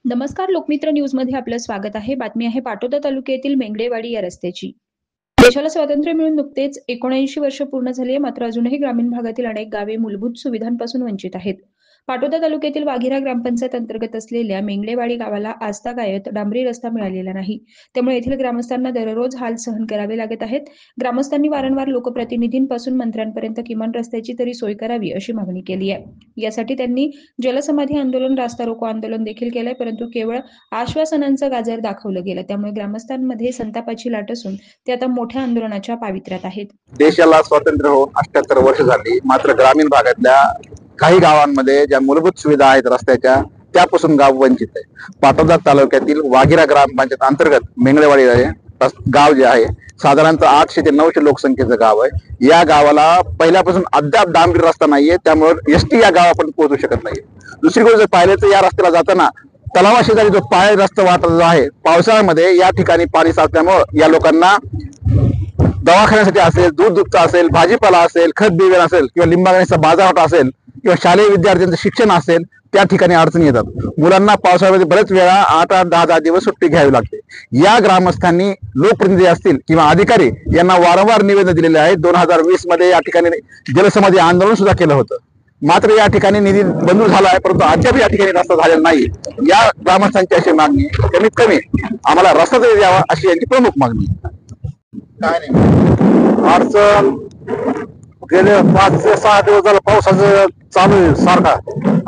नमस्कार. लोकमित्र न्यूजमध्ये आपलं स्वागत आहे. बातमी आहे पाटोदा तालुक्यातील मेंगडेवाडी या रस्त्याची. देशाला स्वातंत्र्य मिळून नुकतेच 79 वर्ष पूर्ण झाली आहे, मात्र अजूनही ग्रामीण भागातील अनेक गावे मूलभूत सुविधांपासून वंचित आहेत. पाटोदा तालुक्यातील वाघिरा ग्रामपंचायत अंतर्गत असलेल्या मेंगडेवाडी गावाला आजतागायत डांबरी रस्ता मिळालेला नाही. त्यामुळे येथील ग्रामस्थांना दररोज हाल सहन करावे लागत आहेत. ग्रामस्थांनी वारंवार लोकप्रतिनिधींपासून मंत्र्यांपर्यंत किमान रस्त्याची तरी सोय करावी अशी मागणी केली आहे. यासाठी त्यांनी जलसमाधी आंदोलन, रास्ता रोको आंदोलन देखील केलंय, परंतु केवळ आश्वासनांचं गाजर दाखवलं गेलं. त्यामुळे ग्रामस्थांमध्ये संतापाची लाट असून ते आता मोठ्या आंदोलनाच्या पावित्र्यात आहेत. देशाला स्वातंत्र्य होऊन 78 वर्ष झाली, मात्र ग्रामीण भागातल्या काही गावांमध्ये ज्या मूलभूत सुविधा आहेत रस्त्याच्या, त्यापासून गाव वंचित आहे. पाटोदा तालुक्यातील वाघिरा ग्रामपंचायत अंतर्गत मेंगडेवाडी गाव जे आहे, साधारणतः 800 ते 900 लोकसंख्येचं गाव आहे. या गावाला पहिल्यापासून अद्याप डांबरी रस्ता नाहीये, त्यामुळे एसटी या गावापर्यंत पोहोचू शकत नाही. दुसरी गोष्ट जर पाहिलं तर या रस्त्याला जाताना तलावा शेजारी जो पाय रस्ता वाटत जो आहे, पावसाळ्यामध्ये या ठिकाणी पाणी साचल्यामुळे या लोकांना दवाखान्यासाठी असेल, दूध दुभता असेल, भाजीपाला असेल, खत बियाणे असेल किंवा लिंबागणीचा बाजारपेठ असेल किंवा शालेय विद्यार्थ्यांचं शिक्षण असेल, त्या ठिकाणी अडचणी येतात. मुलांना पावसाळ्यामध्ये बरेच वेळा 8-8, 10-10 दिवस सुट्टी घ्यावी लागते. या ग्रामस्थांनी लोकप्रतिनिधी असतील किंवा अधिकारी यांना वारंवार निवेदन दिलेले आहे. 2020 मध्ये या ठिकाणी जलसमाधी आंदोलन सुद्धा केलं होतं, मात्र या ठिकाणी निधी मंजूर झाला आहे, परंतु अद्याप या ठिकाणी रस्ता झालेला नाही. या ग्रामस्थांची अशी मागणी, कमीत कमी आम्हाला रस्ता तरी द्यावा अशी यांची प्रमुख मागणी. काय नाही अडचण गेले 5 ते 6 दिवस झालं पावसाचं चालू आहे सारखा,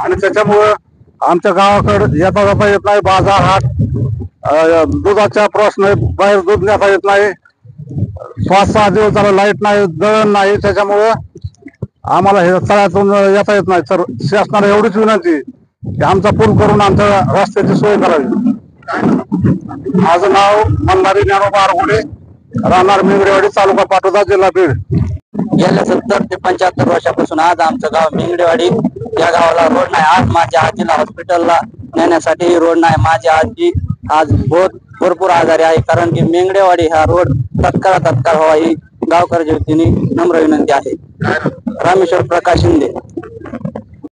आणि त्याच्यामुळं आमच्या गावाकडे येता जाता येत नाही. बाजार हाट, दुधाचा प्रश्न, बाहेर दूध नेता येत नाही. 5-6 दिवस झालं लाईट नाही, दळण नाही. त्याच्यामुळं आम्हाला हे तळ्यातून येता येत नाही. तर शासनाला एवढीच विनंती की आमचा पूल करून आमच्या रस्त्याची सोय करावी. माझं नाव मंदारी ज्ञानोबा आरगुडे, राहणार मेंगडेवाडी, तालुका पाटोदा, जिल्हा बीड. गेल्या 70 ते 75 वर्षापासून आज आमचं गाव मेंगडेवाडी, या गावाला रोड नाही. आज माझ्या आजीला हॉस्पिटलला नेण्यासाठी रोड नाही. माझी आजी आज भरपूर आजारी आहे, कारण की मेंगडेवाडी हा रोड तत्काळ व्हावा ही गावकऱ्याच्या वतीने नम्र विनंती आहे. रामेश्वर प्रकाश शिंदे.